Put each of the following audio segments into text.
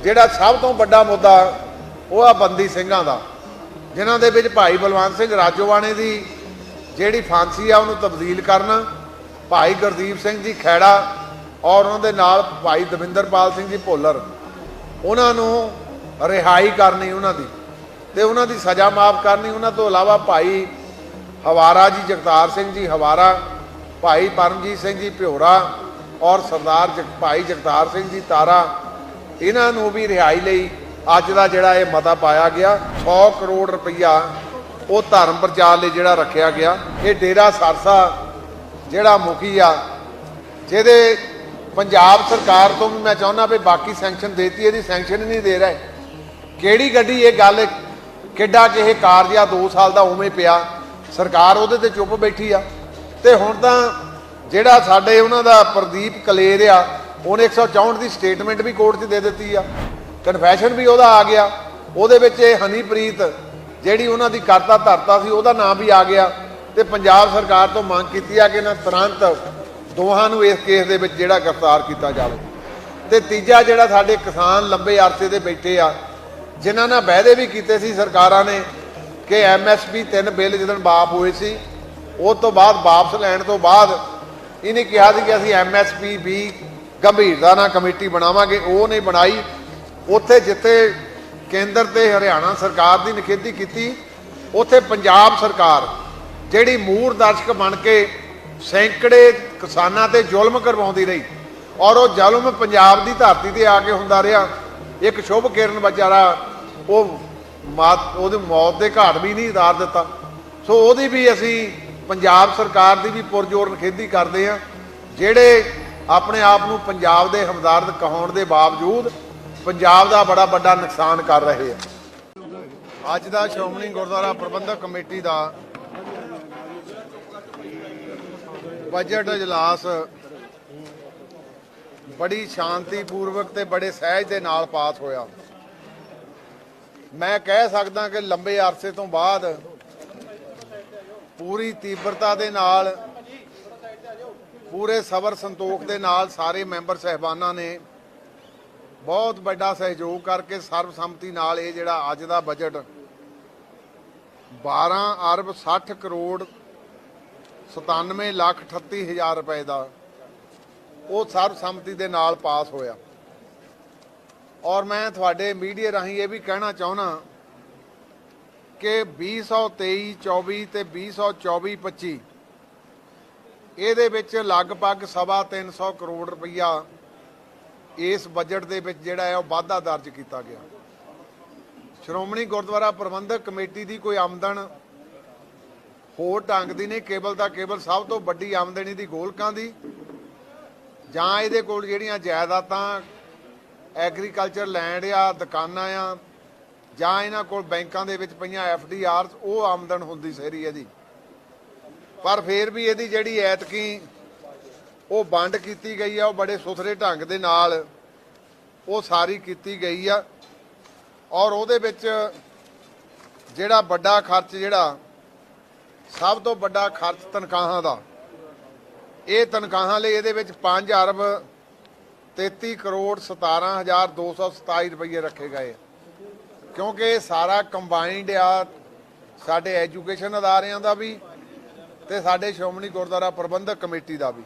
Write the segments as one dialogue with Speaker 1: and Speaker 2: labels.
Speaker 1: ਜਿਹੜਾ ਸਭ ਤੋਂ ਵੱਡਾ ਮੁੱਦਾ ਉਹ ਆ ਬੰਦੀ ਸਿੰਘਾਂ ਦਾ, ਜਿਨ੍ਹਾਂ ਦੇ ਵਿੱਚ ਭਾਈ ਬਲਵੰਤ ਸਿੰਘ ਰਾਜੋਆਣੇ ਦੀ ਜਿਹੜੀ ਫਾਂਸੀ ਆ ਉਹਨੂੰ ਤਬਦੀਲ ਕਰਨਾ, ਭਾਈ ਗੁਰਦੀਪ ਸਿੰਘ ਜੀ ਖੈੜਾ ਔਰ ਉਹਨਾਂ ਦੇ ਨਾਲ ਭਾਈ ਦਵਿੰਦਰਪਾਲ ਸਿੰਘ ਜੀ ਭੁੱਲਰ, ਉਹਨਾਂ ਨੂੰ ਰਿਹਾਈ ਕਰਨੀ ਉਹਨਾਂ ਦੀ ਤੇ ਉਹਨਾਂ ਦੀ ਸਜ਼ਾ ਮਾਫ ਕਰਨੀ। ਉਹਨਾਂ ਤੋਂ ਇਲਾਵਾ ਭਾਈ ਹਵਾਰਾ ਜੀ ਜਗਤਾਰ ਸਿੰਘ ਜੀ ਹਵਾਰਾ, ਭਾਈ ਪਰਮਜੀਤ ਸਿੰਘ ਜੀ ਭਿਓਰਾ ਔਰ ਸਰਦਾਰ ਭਾਈ ਜਗਤਾਰ ਸਿੰਘ ਜੀ ਤਾਰਾ, ਇਹਨਾਂ ਨੂੰ ਵੀ ਰਿਹਾਈ ਲਈ ਅੱਜ ਦਾ ਜਿਹੜਾ ਇਹ ਮਤਾ ਪਾਇਆ ਗਿਆ। 100 ਕਰੋੜ ਰੁਪਈਆ ਉਹ ਧਰਮ ਪ੍ਰਚਾਰ ਲਈ ਜਿਹੜਾ ਰੱਖਿਆ ਗਿਆ। ਇਹ ਡੇਰਾ ਸਰਸਾ ਜਿਹੜਾ ਮੁਖੀ ਆ, ਜਿਹਦੇ ਪੰਜਾਬ ਸਰਕਾਰ ਤੋਂ ਵੀ ਮੈਂ ਚਾਹੁੰਦਾ ਵੀ ਬਾਕੀ ਸੈਂਕਸ਼ਨ ਦੇਤੀ, ਇਹਦੀ ਸੈਂਕਸ਼ਨ ਹੀ ਨਹੀਂ ਦੇ ਰਹੇ। ਕਿਹੜੀ ਗੱਡੀ ਇਹ ਗੱਲ, ਕਿੱਡਾ ਕਿ ਇਹ ਕਾਰਜ ਆ 2 ਸਾਲ ਦਾ ਉਵੇਂ ਪਿਆ, ਸਰਕਾਰ ਉਹਦੇ ਤੇ ਚੁੱਪ ਬੈਠੀ ਆ। ਤੇ ਹੁਣ ਤਾਂ ਜਿਹੜਾ ਸਾਡੇ ਉਹਨਾਂ ਦਾ ਪ੍ਰਦੀਪ ਕਲੇਰ ਆ, ਉਹਨੇ 164 ਦੀ ਸਟੇਟਮੈਂਟ ਵੀ ਕੋਰਟ 'ਚ ਦੇ ਦਿੱਤੀ ਆ, ਕਨਫੈਸ਼ਨ ਵੀ ਉਹਦਾ ਆ ਗਿਆ। ਉਹਦੇ ਵਿੱਚ ਇਹ ਹਨੀਪ੍ਰੀਤ ਜਿਹੜੀ ਉਹਨਾਂ ਦੀ ਕਰਤਾ ਧਰਤਾ ਸੀ ਉਹਦਾ ਨਾਮ ਵੀ ਆ ਗਿਆ। ਤੇ ਪੰਜਾਬ ਸਰਕਾਰ ਤੋਂ ਮੰਗ ਕੀਤੀ ਆ ਕਿ ਇਹਨਾਂ ਤੁਰੰਤ ਦੋਹਾਂ ਨੂੰ ਇਸ ਕੇਸ ਦੇ ਵਿੱਚ ਜਿਹੜਾ ਗ੍ਰਿਫਤਾਰ ਕੀਤਾ ਜਾਵੇ। ਤੇ ਤੀਜਾ ਜਿਹੜਾ ਸਾਡੇ ਕਿਸਾਨ ਲੰਬੇ ਅਰਸੇ ਦੇ ਬੈਠੇ ਆ, ਜਿਨ੍ਹਾਂ ਨਾਲ ਵਾਅਦੇ ਵੀ ਕੀਤੇ ਸੀ ਸਰਕਾਰਾਂ ਨੇ ਕਿ MSP 3 ਬਿੱਲ ਜਦੋਂ ਵਾਪਸ ਹੋਏ ਸੀ, ਉਸ ਤੋਂ ਬਾਅਦ ਵਾਪਸ ਲੈਣ ਤੋਂ ਬਾਅਦ ਇਹਨੇ ਕਿਹਾ ਸੀ ਕਿ ਅਸੀਂ MSP ਵੀ ਗੰਭੀਰਤਾ ਨਾਲ ਕਮੇਟੀ ਬਣਾਵਾਂਗੇ, ਉਹ ਨਹੀਂ ਬਣਾਈ। ਉੱਥੇ ਜਿੱਥੇ ਕੇਂਦਰ ਤੇ ਹਰਿਆਣਾ ਸਰਕਾਰ ਦੀ ਨਿਖੇਧੀ ਕੀਤੀ, ਉੱਥੇ ਪੰਜਾਬ ਸਰਕਾਰ ਜਿਹੜੀ ਮੂਰ ਦਰਸ਼ਕ ਬਣ ਕੇ ਸੈਂਕੜੇ ਕਿਸਾਨਾਂ ਤੇ ਜ਼ੁਲਮ ਕਰਵਾਉਂਦੀ ਰਹੀ ਔਰ ਉਹ ਜ਼ੁਲਮ ਪੰਜਾਬ ਦੀ ਧਰਤੀ ਤੇ ਆ ਕੇ ਹੁੰਦਾ ਰਿਹਾ। ਇੱਕ ਸ਼ੁਭ ਕਿਰਨ ਵਿਚਾਰਾ ਉਹਦੀ ਮੌਤ ਦੇ ਘਾਟ ਵੀ ਨਹੀਂ ਉਤਾਰ ਦਿੱਤਾ। ਸੋ ਉਹਦੀ ਵੀ ਅਸੀਂ ਪੰਜਾਬ ਸਰਕਾਰ ਦੀ ਵੀ ਪੁਰਜ਼ੋਰ ਨਿਖੇਧੀ ਕਰਦੇ ਹਾਂ, ਜਿਹੜੇ ਆਪਣੇ ਆਪ ਨੂੰ ਪੰਜਾਬ ਦੇ ਹਮਦਰਦ ਕਹਾਉਣ ਦੇ ਬਾਵਜੂਦ ਪੰਜਾਬ ਦਾ ਬੜਾ ਵੱਡਾ ਨੁਕਸਾਨ ਕਰ ਰਹੇ ਆ। ਅੱਜ ਦਾ ਸ਼੍ਰੋਮਣੀ ਗੁਰਦੁਆਰਾ ਪ੍ਰਬੰਧਕ ਕਮੇਟੀ ਦਾ ਬਜਟ ਇਜਲਾਸ ਬੜੀ ਸ਼ਾਂਤੀਪੂਰਵਕ ਤੇ ਬੜੇ ਸਹਿਜ ਦੇ ਨਾਲ ਪਾਸ ਹੋਇਆ। ਮੈਂ ਕਹਿ ਸਕਦਾ ਕਿ ਲੰਬੇ ਅਰਸੇ ਤੋਂ ਬਾਅਦ ਪੂਰੀ ਤੀਬਰਤਾ ਦੇ ਨਾਲ, ਪੂਰੇ ਸਬਰ ਸੰਤੋਖ ਦੇ ਨਾਲ ਸਾਰੇ ਮੈਂਬਰ ਸਹਿਬਾਨਾਂ ਨੇ ਬਹੁਤ ਵੱਡਾ ਸਹਿਯੋਗ ਕਰਕੇ ਸਰਬਸੰਮਤੀ ਨਾਲ ਇਹ ਜਿਹੜਾ ਅੱਜ ਦਾ ਬਜਟ 12 ਅਰਬ 60 ਕਰੋੜ 97 ਲੱਖ 38 ਹਜ਼ਾਰ ਰੁਪਏ ਦਾ ਉਹ ਸਰਬਸੰਮਤੀ ਦੇ ਨਾਲ ਪਾਸ ਹੋਇਆ। ਔਰ ਮੈਂ ਤੁਹਾਡੇ ਮੀਡੀਆ ਰਾਹੀਂ ਇਹ ਵੀ ਕਹਿਣਾ ਚਾਹੁੰਦਾ ਕਿ 2023-24 ਤੇ 2024-25 ਇਹਦੇ ਵਿੱਚ ਲਗਭਗ 325 ਕਰੋੜ ਰੁਪਈਆ ਇਸ ਬਜਟ ਦੇ ਵਿੱਚ ਜਿਹੜਾ ਹੈ ਉਹ ਵਾਧਾ ਦਰਜ ਕੀਤਾ ਗਿਆ। ਸ਼੍ਰੋਮਣੀ ਗੁਰਦੁਆਰਾ ਪ੍ਰਬੰਧਕ ਕਮੇਟੀ ਦੀ ਕੋਈ ਆਮਦਨ ਹੋਰ ਢੰਗ ਦੀ ਨਹੀਂ, ਕੇਵਲ ਤਾਂ ਕੇਵਲ ਸਭ ਤੋਂ ਵੱਡੀ ਆਮਦਨੀ ਦੀ ਗੋਲਕਾਂ ਦੀ, ਜਾਂ ਇਹਦੇ ਕੋਲ ਜਿਹੜੀਆਂ ਜਾਇਦਾਦਾਂ ਐਗਰੀਕਲਚਰ ਲੈਂਡ ਆ, ਦੁਕਾਨਾਂ ਆ, ਜਾਂ ਇਹਨਾਂ ਕੋਲ ਬੈਂਕਾਂ ਦੇ ਵਿੱਚ ਪਈਆਂ FDRs, ਉਹ ਆਮਦਨ ਹੁੰਦੀ ਸਾਰੀ ਇਹਦੀ। ਪਰ ਫਿਰ ਵੀ ਇਹਦੀ ਜਿਹੜੀ ਐਤਕੀ ਉਹ ਵੰਡ ਕੀਤੀ ਗਈ ਆ, ਉਹ ਬੜੇ ਸੁਥਰੇ ਢੰਗ ਦੇ ਨਾਲ ਉਹ ਸਾਰੀ ਕੀਤੀ ਗਈ ਆ। ਔਰ ਉਹਦੇ ਵਿੱਚ ਜਿਹੜਾ ਵੱਡਾ ਖਰਚ, ਜਿਹੜਾ ਸਭ ਤੋਂ ਵੱਡਾ ਖਰਚ ਤਨਖਾਹਾਂ ਦਾ, ਇਹ ਤਨਖਾਹਾਂ ਲਈ ਇਹਦੇ ਵਿੱਚ 5 ਅਰਬ 33 ਕਰੋੜ 17 ਹਜ਼ਾਰ 227 ਰੁਪਏ ਰੱਖੇ ਗਏ, ਕਿਉਂਕਿ ਇਹ ਸਾਰਾ ਕੰਬਾਈਨਡ ਆ ਸਾਡੇ ਐਜੂਕੇਸ਼ਨ ਅਦਾਰਿਆਂ ਦਾ ਵੀ ਤੇ ਸਾਡੇ ਸ਼੍ਰੋਮਣੀ ਗੁਰਦੁਆਰਾ ਪ੍ਰਬੰਧਕ ਕਮੇਟੀ ਦਾ ਵੀ।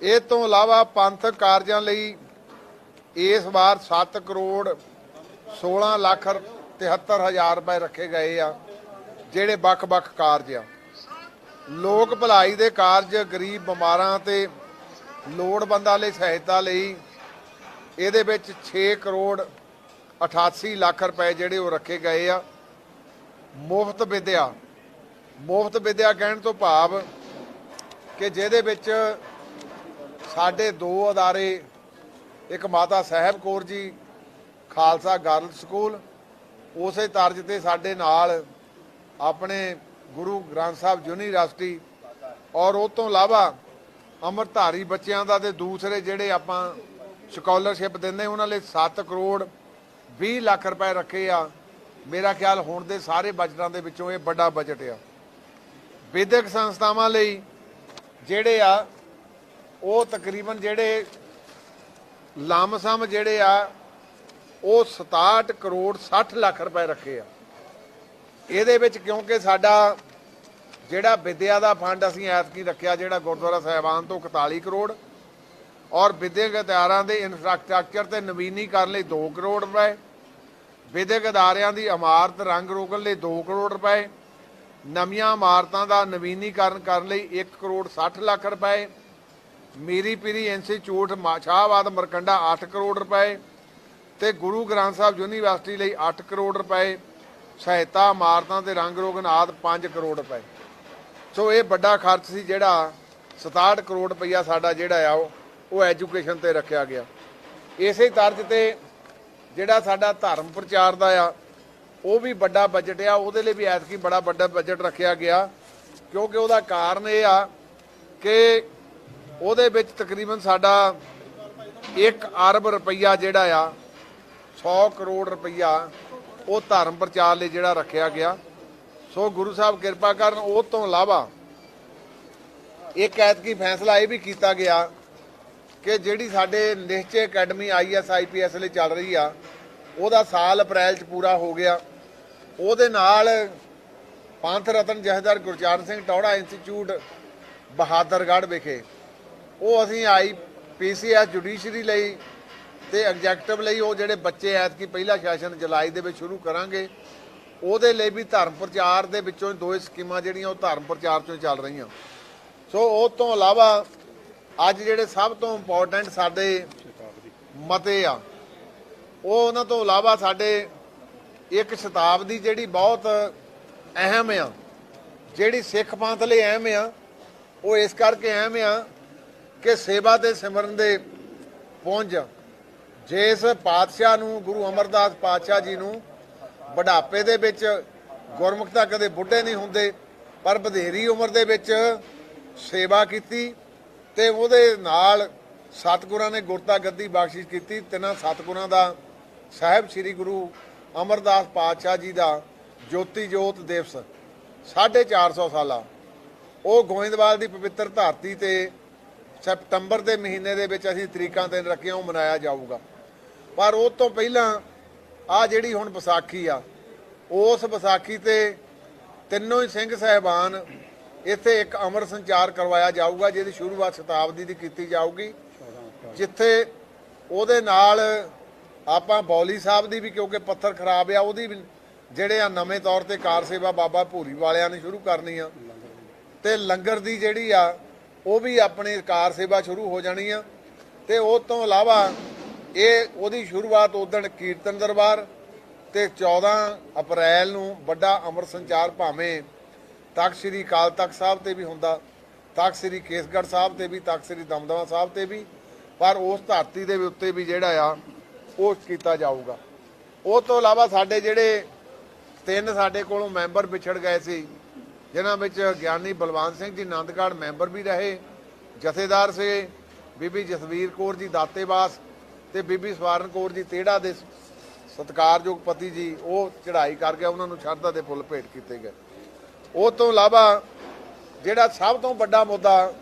Speaker 1: ਇਹ ਤੋਂ ਇਲਾਵਾ ਪੰਥਕ ਕਾਰਜਾਂ ਲਈ ਇਸ ਵਾਰ 7 ਕਰੋੜ 16 ਲੱਖ 73 ਹਜ਼ਾਰ ਰੁਪਏ ਰੱਖੇ ਗਏ ਆ, ਜਿਹੜੇ ਵੱਖ-ਵੱਖ ਕਾਰਜ ਆ। ਲੋਕ ਭਲਾਈ ਦੇ ਕਾਰਜ, ਗਰੀਬ ਬਿਮਾਰਾਂ ਤੇ ਲੋੜਵੰਦਾਂ ਲਈ ਸਹਾਇਤਾ ਲਈ ਇਹਦੇ ਵਿੱਚ 6 ਕਰੋੜ 88 ਲੱਖ ਰੁਪਏ ਜਿਹੜੇ ਉਹ ਰੱਖੇ ਗਏ ਆ। ਮੁਫਤ ਵਿਦਿਆ, ਮੁਫਤ ਵਿਦਿਆ ਕਹਿਣ ਤੋਂ ਭਾਵ ਕਿ ਜਿਹਦੇ ਵਿੱਚ ਸਾਡੇ 2 ਅਦਾਰੇ, ਇੱਕ ਮਾਤਾ ਸਾਹਿਬ ਕੌਰ ਜੀ ਖਾਲਸਾ ਗਰਲਸ ਸਕੂਲ, ਉਸੇ ਤਰਜ਼ ਤੇ ਸਾਡੇ ਨਾਲ ਆਪਣੇ ਗੁਰੂ ਗ੍ਰੰਥ ਸਾਹਿਬ ਯੂਨੀਵਰਸਿਟੀ, ਔਰ ਉਹ ਤੋਂ ਇਲਾਵਾ ਅੰਮ੍ਰਿਤਧਾਰੀ ਬੱਚਿਆਂ ਦਾ ਤੇ ਦੂਸਰੇ ਜਿਹੜੇ ਆਪਾਂ ਸਕਾਲਰਸ਼ਿਪ ਦਿੰਦੇ ਉਹਨਾਂ ਲਈ 7 ਕਰੋੜ 20 ਲੱਖ ਰੁਪਏ ਰੱਖੇ ਆ। ਮੇਰਾ ਖਿਆਲ ਹੁਣ ਦੇ ਸਾਰੇ ਬਜਟਾਂ ਦੇ ਵਿੱਚੋਂ ਇਹ ਵੱਡਾ ਬਜਟ ਆ। ਵਿਦਿਅਕ ਸੰਸਥਾਵਾਂ ਲਈ ਜਿਹੜੇ ਆ ਉਹ ਤਕਰੀਬਨ ਜਿਹੜੇ ਲਮਸਮ ਜਿਹੜੇ ਆ ਉਹ 67 ਕਰੋੜ 60 ਲੱਖ ਰੁਪਏ ਰੱਖੇ ਆ। ਇਹਦੇ ਵਿੱਚ ਕਿਉਂਕਿ ਸਾਡਾ ਜਿਹੜਾ ਵਿਦਿਆ ਦਾ ਫੰਡ ਅਸੀਂ ਐਤਕੀ ਰੱਖਿਆ ਜਿਹੜਾ ਗੁਰਦੁਆਰਾ ਸਾਹਿਬਾਨ ਤੋਂ 41 ਕਰੋੜ ਔਰ ਵਿਦਿਅਕ ਅਦਾਰਿਆਂ ਦੇ ਇਨਫਰਾਸਟ੍ਰਕਚਰ ਤੇ ਨਵੀਨੀਕਰਨ ਲਈ 2 ਕਰੋੜ ਰੁਪਏ, ਵਿਦਿਅਕ ਅਦਾਰਿਆਂ ਦੀ ਇਮਾਰਤ ਰੰਗ ਰੋਗਨ ਲਈ 2 ਕਰੋੜ ਰੁਪਏ, ਨਵੀਆਂ ਇਮਾਰਤਾਂ ਦਾ ਨਵੀਨੀਕਰਨ ਕਰਨ ਲਈ 1 ਕਰੋੜ 60 ਲੱਖ ਰੁਪਏ, ਮੀਰੀ ਪੀਰੀ ਇੰਸਟੀਚਿਊਟ ਸ਼ਾਹਬਾਦ ਮਰਕੰਡਾ 8 ਕਰੋੜ ਰੁਪਏ ਤੇ ਗੁਰੂ ਗ੍ਰੰਥ ਸਾਹਿਬ ਯੂਨੀਵਰਸਿਟੀ ਲਈ 8 ਕਰੋੜ ਰੁਪਏ, ਸਹਾਇਤਾ ਇਮਾਰਤਾਂ ਤੇ ਰੰਗ ਰੋਗਨ ਆਦਿ 5 ਕਰੋੜ ਰੁਪਏ। ਸੋ ਇਹ ਵੱਡਾ ਖਰਚ ਸੀ ਜਿਹੜਾ 67 ਕਰੋੜ ਰੁਪਈਆ ਸਾਡਾ ਜਿਹੜਾ ਆ ਉਹ ਐਜੂਕੇਸ਼ਨ ਤੇ ਰੱਖਿਆ ਗਿਆ। ਇਸੇ ਤਰਜ਼ ਤੇ ਜਿਹੜਾ ਸਾਡਾ ਧਰਮ ਪ੍ਰਚਾਰ ਦਾ ਆ ਉਹ ਵੀ ਵੱਡਾ ਬਜਟ ਆ, ਉਹਦੇ ਲਈ ਵੀ ਐਤਕੀ ਬੜਾ ਵੱਡਾ ਬਜਟ ਰੱਖਿਆ ਗਿਆ ਕਿਉਂਕਿ ਉਹਦਾ ਕਾਰਨ ਇਹ ਆ ਕਿ ਉਹਦੇ ਵਿੱਚ ਤਕਰੀਬਨ ਸਾਡਾ 1 ਅਰਬ ਰੁਪਈਆ ਜਿਹੜਾ ਆ 100 ਕਰੋੜ ਰੁਪਈਆ ਉਹ ਧਰਮ ਪ੍ਰਚਾਰ ਲਈ ਜਿਹੜਾ ਰੱਖਿਆ ਗਿਆ। ਸੋ ਗੁਰੂ ਸਾਹਿਬ ਕਿਰਪਾ ਕਰਨ। ਉਹ ਤੋਂ ਇਲਾਵਾ ਇੱਕ ਐਤਕੀ ਫੈਸਲਾ ਇਹ ਵੀ ਕੀਤਾ ਗਿਆ ਕਿ ਜਿਹੜੀ ਸਾਡੇ ਨਿਸ਼ਚੈ ਅਕੈਡਮੀ IAS IPS ਲਈ ਚੱਲ ਰਹੀ ਆ ਉਹਦਾ ਸਾਲ ਅਪ੍ਰੈਲ 'ਚ ਪੂਰਾ ਹੋ ਗਿਆ। ਉਹਦੇ ਨਾਲ ਪੰਥ ਰਤਨ ਜਥੇਦਾਰ ਗੁਰਚਰਨ ਸਿੰਘ ਟੌੜਾ ਇੰਸਟੀਚਿਊਟ ਬਹਾਦਰਗੜ੍ਹ ਵਿਖੇ ਉਹ ਅਸੀਂ PCS ਜੁਡੀਸ਼ਰੀ ਲਈ ਤੇ ਐਗਜ਼ੈਕਟਿਵ ਲਈ ਉਹ ਜਿਹੜੇ ਬੱਚੇ ਐਤਕੀ ਪਹਿਲਾ ਸੈਸ਼ਨ ਜੁਲਾਈ ਦੇ ਵਿੱਚ ਸ਼ੁਰੂ ਕਰਾਂਗੇ ਉਹਦੇ ਲਈ ਵੀ ਧਰਮ ਪ੍ਰਚਾਰ ਦੇ ਵਿੱਚੋਂ 2 ਸਕੀਮਾਂ ਜਿਹੜੀਆਂ ਉਹ ਧਰਮ ਪ੍ਰਚਾਰ 'ਚੋਂ ਚੱਲ ਰਹੀਆਂ। ਸੋ ਉਹ ਤੋਂ ਇਲਾਵਾ ਅੱਜ ਜਿਹੜੇ ਸਭ ਤੋਂ ਇੰਪੋਰਟੈਂਟ ਸਾਡੇ ਮਤੇ ਆ ਉਹ ਉਹਨਾਂ ਤੋਂ ਇਲਾਵਾ ਸਾਡੇ ਇੱਕ ਸ਼ਤਾਬਦੀ ਜਿਹੜੀ ਬਹੁਤ ਅਹਿਮ ਆ, ਜਿਹੜੀ ਸਿੱਖ ਪੰਥ ਲਈ ਅਹਿਮ ਆ, ਉਹ ਇਸ ਕਰਕੇ ਅਹਿਮ ਆ ਕਿ ਸੇਵਾ ਤੇ ਸਿਮਰਨ ਦੇ ਪੁੰਜ ਜਿਸ ਪਾਤਸ਼ਾਹ ਨੂੰ ਗੁਰੂ ਅਮਰਦਾਸ ਪਾਤਸ਼ਾਹ ਜੀ ਨੂੰ ਬੁਢਾਪੇ ਦੇ ਵਿੱਚ ਗੁਰਮੁਖ ਤਾਂ ਕਦੇ ਬੁੱਢੇ ਨਹੀਂ ਹੁੰਦੇ ਪਰ ਵਧੇਰੀ ਉਮਰ ਦੇ ਵਿੱਚ ਸੇਵਾ ਕੀਤੀ ਤੇ ਉਹਦੇ ਨਾਲ ਸਤਿਗੁਰਾਂ ਨੇ ਗੁਰਤਾ ਗੱਦੀ ਬਖਸ਼ਿਸ਼ ਕੀਤੀ। ਤਿੰਨਾਂ ਸਤਿਗੁਰਾਂ ਦਾ ਸਾਹਿਬ ਸ੍ਰੀ ਗੁਰੂ ਅਮਰਦਾਸ ਪਾਤਸ਼ਾਹ ਜੀ ਦਾ ਜੋਤੀ ਜੋਤ ਦਿਵਸ 450 ਸਾਲਾ ਉਹ ਗੋਇੰਦਵਾਲ ਦੀ ਪਵਿੱਤਰ ਧਰਤੀ ਤੇ ਸਤੰਬਰ ਦੇ ਮਹੀਨੇ ਦੇ ਵਿੱਚ ਅਸੀਂ ਤਰੀਕਾਂ ਤੇ ਰੱਖਿਆ ਉਹ ਮਨਾਇਆ ਜਾਊਗਾ। ਪਰ ਉਹ ਤੋਂ ਪਹਿਲਾਂ ਆ ਜਿਹੜੀ ਹੁਣ ਵਿਸਾਖੀ ਆ ਉਸ ਵਿਸਾਖੀ ਤੇ ਤਿੰਨੋਂ ਹੀ ਸਿੰਘ ਸਾਹਿਬਾਨ ਇੱਥੇ ਇੱਕ ਅਮਰ ਸੰਚਾਰ ਕਰਵਾਇਆ ਜਾਊਗਾ ਜਿਹਦੀ ਸ਼ੁਰੂਆਤ ਸ਼ਤਾਬਦੀ ਦੀ ਕੀਤੀ ਜਾਊਗੀ ਜਿੱਥੇ ਉਹਦੇ ਨਾਲ ਆਪਾਂ ਬੌਲੀ ਸਾਹਿਬ ਦੀ ਵੀ ਕਿਉਂਕਿ ਪੱਥਰ ਖਰਾਬ ਆ ਉਹਦੀ ਵੀ ਜਿਹੜੇ ਆ ਨਵੇਂ ਤੌਰ ਤੇ ਕਾਰ ਸੇਵਾ ਬਾਬਾ ਭੂਰੀ ਵਾਲਿਆਂ ਨੇ ਸ਼ੁਰੂ ਕਰਨੀ ਆ ਤੇ ਲੰਗਰ ਦੀ ਜਿਹੜੀ ਆ ਉਹ ਵੀ ਆਪਣੀ ਕਾਰ ਸੇਵਾ ਸ਼ੁਰੂ ਹੋ ਜਾਣੀ ਆ ਤੇ ਉਹ ਤੋਂ ਇਲਾਵਾ ਇਹ ਉਹਦੀ ਸ਼ੁਰੂਆਤ ਉਦਣ ਕੀਰਤਨ ਦਰਬਾਰ ਤੇ 14 ਅਪ੍ਰੈਲ ਨੂੰ ਵੱਡਾ ਅਮਰ ਸੰਚਾਰ ਭਾਵੇਂ ਤਖਤ ਸ੍ਰੀ ਅਕਾਲ ਤਖਤ ਸਾਹਿਬ ਤੇ ਵੀ ਹੁੰਦਾ, ਤਖਤ ਸ੍ਰੀ ਕੇਸਗੜ੍ਹ ਸਾਹਿਬ ਤੇ ਵੀ, ਤਖਤ ਸ੍ਰੀ ਦਮਦਮਾ ਸਾਹਿਬ ਤੇ ਵੀ, ਪਰ ਉਸ ਧਰਤੀ ਦੇ ਉੱਤੇ ਵੀ ਜਿਹੜਾ ਆ ਉਹ ਕੀਤਾ ਜਾਊਗਾ। ਉਹ ਤੋਂ ਇਲਾਵਾ ਸਾਡੇ ਜਿਹੜੇ 3 ਸਾਡੇ ਕੋਲੋਂ ਮੈਂਬਰ ਵਿਛੜ ਗਏ ਸੀ ਜਿਨ੍ਹਾਂ ਵਿੱਚ ਗਿਆਨੀ ਬਲਵੰਤ ਸਿੰਘ ਜੀ ਆਨੰਦਗੜ੍ਹ ਮੈਂਬਰ ਵੀ ਰਹੇ, ਜਥੇਦਾਰ ਸੀ ਬੀਬੀ ਜਸਵੀਰ ਕੌਰ ਜੀ ਦਾਤੇਵਾਸ ਤੇ ਬੀਬੀ ਸਵਾਰਨ ਕੌਰ ਜੀ ਤੇੜਾ ਦੇ ਸਤਿਕਾਰਯੋਗ ਪਤੀ ਜੀ ਉਹ ਚੜ੍ਹਾਈ ਕਰ ਗਿਆ, ਉਹਨਾਂ ਨੂੰ ਸ਼ਰਧਾ ਦੇ ਫੁੱਲ ਭੇਟ ਕੀਤੇ ਗਏ। ਉਹ ਤੋਂ ਇਲਾਵਾ ਜਿਹੜਾ ਸਭ ਤੋਂ ਵੱਡਾ ਮੁੱਦਾ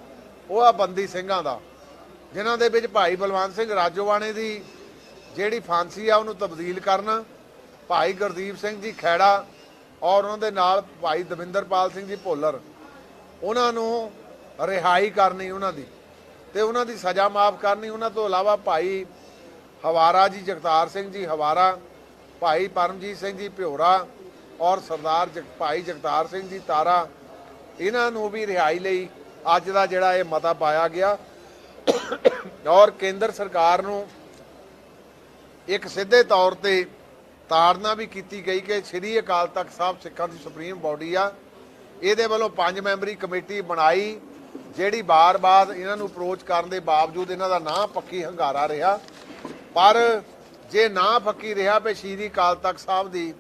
Speaker 1: ਉਹ ਆ ਬੰਦੀ ਸਿੰਘਾਂ ਦਾ ਜਿਨ੍ਹਾਂ ਦੇ ਵਿੱਚ ਭਾਈ ਬਲਵੰਤ ਸਿੰਘ ਰਾਜੋਵਾਣੇ ਦੀ ਜਿਹੜੀ ਫਾਂਸੀ ਆ ਉਹਨੂੰ ਤਬਦੀਲ ਕਰਨਾ, ਭਾਈ ਗੁਰਦੀਪ ਸਿੰਘ ਜੀ ਖੈੜਾ ਔਰ ਉਹਨਾਂ ਦੇ ਨਾਲ ਭਾਈ ਦਵਿੰਦਰਪਾਲ ਸਿੰਘ ਜੀ ਭੁੱਲਰ ਉਹਨਾਂ ਨੂੰ ਰਿਹਾਈ ਕਰਨੀ ਉਹਨਾਂ ਦੀ ਤੇ ਉਹਨਾਂ ਦੀ ਸਜ਼ਾ ਮਾਫ ਕਰਨੀ। ਉਹਨਾਂ ਤੋਂ ਇਲਾਵਾ ਭਾਈ ਹਵਾਰਾ ਜੀ ਜਗਤਾਰ ਸਿੰਘ ਜੀ ਹਵਾਰਾ, ਭਾਈ ਪਰਮਜੀਤ ਸਿੰਘ ਜੀ ਭਿਓਰਾ ਔਰ ਸਰਦਾਰ ਭਾਈ ਜਗਤਾਰ ਸਿੰਘ ਜੀ ਤਾਰਾ ਇਹਨਾਂ ਨੂੰ ਵੀ ਰਿਹਾਈ ਲਈ ਅੱਜ ਦਾ ਜਿਹੜਾ ਇਹ ਮਤਾ ਪਾਇਆ ਗਿਆ ਔਰ ਕੇਂਦਰ ਸਰਕਾਰ ਨੂੰ ਇੱਕ ਸਿੱਧੇ ਤੌਰ ਤੇ ਤਾੜਨਾ ਵੀ ਕੀਤੀ ਗਈ ਕਿ ਸ੍ਰੀ ਅਕਾਲ ਤਖਤ ਸਾਹਿਬ ਸਿੱਖਾਂ ਦੀ ਸੁਪਰੀਮ ਬਾਡੀ ਆ ਇਹਦੇ ਵੱਲੋਂ 5 ਮੈਂਬਰੀ ਕਮੇਟੀ ਬਣਾਈ ਜਿਹੜੀ ਬਾਰ-ਬਾਰ ਇਹਨਾਂ ਨੂੰ ਅਪਰੋਚ ਕਰਨ ਦੇ ਬਾਵਜੂਦ ਇਹਨਾਂ ਦਾ ਨਾਂ ਪੱਕੀ ਹੰਗਾਰਾ ਰਿਹਾ। ਪਰ ਜੇ ਨਾਂ ਪੱਕੀ ਰਿਹਾ ਵੀ ਸ੍ਰੀ ਅਕਾਲ ਤਖਤ ਸਾਹਿਬ ਦੀ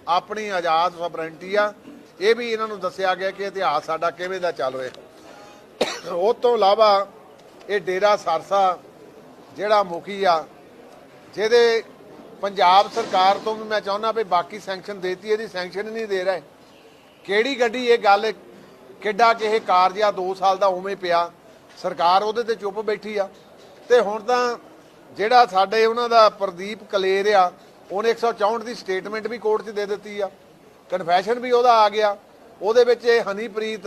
Speaker 1: ਆਪਣੀ ਆਜ਼ਾਦ ਸਵਰਨਟੀ ਆ ਇਹ ਵੀ ਇਹਨਾਂ ਨੂੰ ਦੱਸਿਆ ਗਿਆ ਕਿ ਇਤਿਹਾਸ ਸਾਡਾ ਕਿਵੇਂ ਦਾ ਚੱਲ ਰਿਹਾ। ਉਹ ਤੋਂ ਇਲਾਵਾ ਇਹ ਡੇਰਾ ਸਰਸਾ ਜਿਹੜਾ ਮੁਖੀ ਆ ਜਿਹਦੇ ਪੰਜਾਬ ਸਰਕਾਰ ਤੋਂ ਵੀ ਮੈਂ ਚਾਹੁੰਦਾ ਵੀ ਬਾਕੀ ਸੈਂਕਸ਼ਨ ਦੇਤੀ ਇਹਦੀ ਸੈਂਕਸ਼ਨ ਨਹੀਂ ਦੇ ਰਹੇ। ਕਿਹੜੀ ਗੱਡੀ ਇਹ ਗੱਲ ਕਿੱਡਾ ਕਿ ਇਹ ਕਾਰਜ ਆ 2 ਸਾਲ ਦਾ ਉਵੇਂ ਪਿਆ ਸਰਕਾਰ ਉਹਦੇ ਤੇ ਚੁੱਪ ਬੈਠੀ ਆ ਤੇ ਹੁਣ ਤਾਂ ਜਿਹੜਾ ਸਾਡੇ ਉਹਨਾਂ ਦਾ ਪ੍ਰਦੀਪ ਕਲੇਰ ਆ ਉਹਨੇ 164 ਦੀ ਸਟੇਟਮੈਂਟ ਵੀ ਕੋਰਟ 'ਚ ਦੇ ਦਿੱਤੀ ਆ, ਕਨਫੈਸ਼ਨ ਵੀ ਉਹਦਾ ਆ ਗਿਆ। ਉਹਦੇ ਵਿੱਚ ਇਹ ਹਨੀਪ੍ਰੀਤ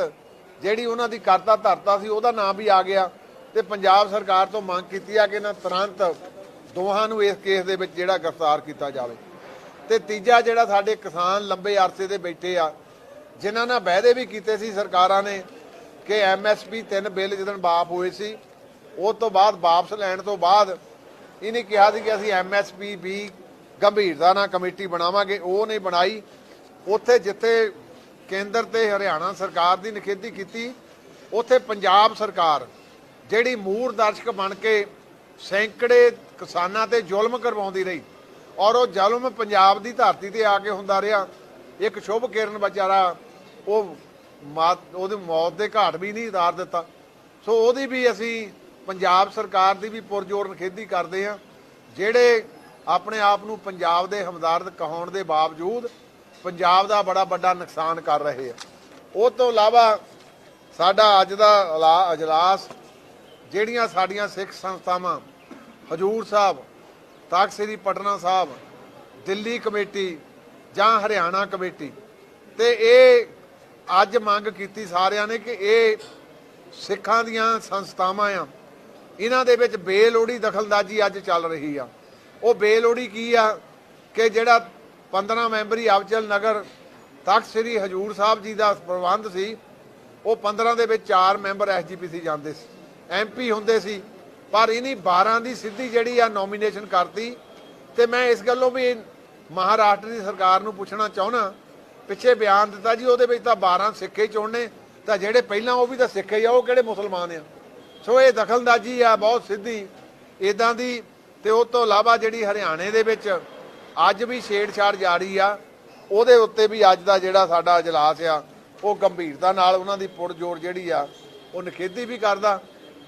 Speaker 1: ਜਿਹੜੀ ਉਹਨਾਂ ਦੀ ਕਰਤਾ ਧਰਤਾ ਸੀ ਉਹਦਾ ਨਾਮ ਵੀ ਆ ਗਿਆ। ਤੇ ਪੰਜਾਬ ਸਰਕਾਰ ਤੋਂ ਮੰਗ ਕੀਤੀ ਆ ਕਿ ਇਹਨਾਂ ਤੁਰੰਤ ਦੋਹਾਂ ਨੂੰ ਇਸ ਕੇਸ ਦੇ ਵਿੱਚ ਜਿਹੜਾ ਗ੍ਰਿਫਤਾਰ ਕੀਤਾ ਜਾਵੇ। ਤੇ ਤੀਜਾ ਜਿਹੜਾ ਸਾਡੇ ਕਿਸਾਨ ਲੰਬੇ ਅਰਸੇ ਦੇ ਬੈਠੇ ਆ, ਜਿਨ੍ਹਾਂ ਨਾਲ ਵਾਅਦੇ ਵੀ ਕੀਤੇ ਸੀ ਸਰਕਾਰਾਂ ਨੇ ਕਿ MSP 3 ਬਿੱਲ ਜਦੋਂ ਵਾਪਸ ਹੋਏ ਸੀ ਉਸ ਤੋਂ ਬਾਅਦ ਵਾਪਸ ਲੈਣ ਤੋਂ ਬਾਅਦ ਇਹਨੇ ਕਿਹਾ ਸੀ ਕਿ ਅਸੀਂ MSP ਵੀ ਗੰਭੀਰਤਾ ਨਾਲ ਕਮੇਟੀ ਬਣਾਵਾਂਗੇ, ਉਹ ਨਹੀਂ ਬਣਾਈ। ਉੱਥੇ ਜਿੱਥੇ ਕੇਂਦਰ ਤੇ ਹਰਿਆਣਾ ਸਰਕਾਰ ਦੀ ਨਿਖੇਧੀ ਕੀਤੀ, ਉੱਥੇ ਪੰਜਾਬ ਸਰਕਾਰ ਜਿਹੜੀ ਮੂਰ ਦਰਸ਼ਕ ਬਣ ਕੇ ਸੈਂਕੜੇ ਕਿਸਾਨਾਂ ਤੇ ਜ਼ੁਲਮ ਕਰਵਾਉਂਦੀ ਰਹੀ ਔਰ ਉਹ ਜ਼ੁਲਮ ਪੰਜਾਬ ਦੀ ਧਰਤੀ ਤੇ ਆ ਕੇ ਹੁੰਦਾ ਰਿਹਾ। ਇੱਕ ਸ਼ੁਭ ਕਿਰਨ ਵਿਚਾਰਾ ਉਹਦੀ ਮੌਤ ਦੇ ਘਾਟ ਵੀ ਨਹੀਂ ਉਤਾਰ ਦਿੱਤਾ। ਸੋ ਉਹਦੀ ਵੀ ਅਸੀਂ ਪੰਜਾਬ ਸਰਕਾਰ ਦੀ ਵੀ ਪੁਰਜ਼ੋਰ ਨਿਖੇਧੀ ਕਰਦੇ ਹਾਂ, ਜਿਹੜੇ ਆਪਣੇ ਆਪ ਨੂੰ ਪੰਜਾਬ ਦੇ ਹਮਦਰਦ ਕਹਾਉਣ ਦੇ ਬਾਵਜੂਦ ਪੰਜਾਬ ਦਾ ਬੜਾ ਵੱਡਾ ਨੁਕਸਾਨ ਕਰ ਰਹੇ ਆ। ਉਹ ਤੋਂ ਇਲਾਵਾ ਸਾਡਾ ਅੱਜ ਦਾ ਅਜਲਾਸ ਜਿਹੜੀਆਂ ਸਾਡੀਆਂ ਸਿੱਖ ਸੰਸਥਾਵਾਂ ਹਜੂਰ ਸਾਹਿਬ, ਤਖ਼ਤ ਸ੍ਰੀ ਪਟਨਾ ਸਾਹਿਬ, ਦਿੱਲੀ ਕਮੇਟੀ ਜਾਂ ਹਰਿਆਣਾ ਕਮੇਟੀ, ਤੇ ਇਹ ਅੱਜ ਮੰਗ ਕੀਤੀ ਸਾਰਿਆਂ ਨੇ ਕਿ ਇਹ ਸਿੱਖਾਂ ਦੀਆਂ ਸੰਸਥਾਵਾਂ ਆ, ਇਹਨਾਂ ਦੇ ਵਿੱਚ ਬੇਲੋੜੀ ਦਖਲਅੰਦਾਜ਼ੀ ਅੱਜ ਚੱਲ ਰਹੀ ਆ। ਉਹ ਬੇਲੋੜੀ ਕੀ ਆ ਕਿ ਜਿਹੜਾ 15 ਮੈਂਬਰੀ ਅਬਚਲ ਨਗਰ ਤਖ਼ਤ ਸ੍ਰੀ ਹਜੂਰ ਸਾਹਿਬ ਜੀ ਦਾ ਪ੍ਰਬੰਧ ਸੀ, ਉਹ 15 ਦੇ ਵਿੱਚ 4 ਮੈਂਬਰ SGPC ਜਾਂਦੇ ਸੀ, MP ਹੁੰਦੇ ਸੀ, ਪਰ ਇਹਨੀ 12 ਦੀ ਸਿੱਧੀ ਜਿਹੜੀ ਆ ਨੋਮੀਨੇਸ਼ਨ ਕਰਤੀ। ਤੇ ਮੈਂ ਇਸ ਗੱਲੋਂ ਵੀ ਮਹਾਰਾਸ਼ਟਰ ਦੀ ਸਰਕਾਰ ਨੂੰ ਪੁੱਛਣਾ ਚਾਹੁੰਦਾ, ਪਿੱਛੇ ਬਿਆਨ ਦਿੱਤਾ ਜੀ ਉਹਦੇ ਵਿੱਚ ਤਾਂ 12 ਸਿੱਖੇ ਚੁਣਨੇ, ਤਾਂ ਜਿਹੜੇ ਪਹਿਲਾਂ ਉਹ ਵੀ ਤਾਂ ਸਿੱਖੇ ਹੀ ਆ, ਉਹ ਕਿਹੜੇ ਮੁਸਲਮਾਨ ਆ। ਸੋ ਇਹ ਦਖਲਅੰਦਾਜ਼ੀ ਆ ਬਹੁਤ ਸਿੱਧੀ ਇਦਾਂ ਦੀ। ਤੇ ਉਸ ਤੋਂ ਇਲਾਵਾ ਜਿਹੜੀ ਹਰਿਆਣੇ ਦੇ ਵਿੱਚ ਅੱਜ ਵੀ ਛੇੜਛਾੜ ਜਾਰੀ ਆ, ਉਹਦੇ ਉੱਤੇ ਵੀ ਅੱਜ ਦਾ ਜਿਹੜਾ ਸਾਡਾ ਇਜਲਾਸ ਆ ਉਹ ਗੰਭੀਰਤਾ ਨਾਲ ਉਹਨਾਂ ਦੀ ਪੁਰਜ਼ੋਰ ਜਿਹੜੀ ਆ ਉਹ ਨਿਖੇਧੀ ਵੀ ਕਰਦਾ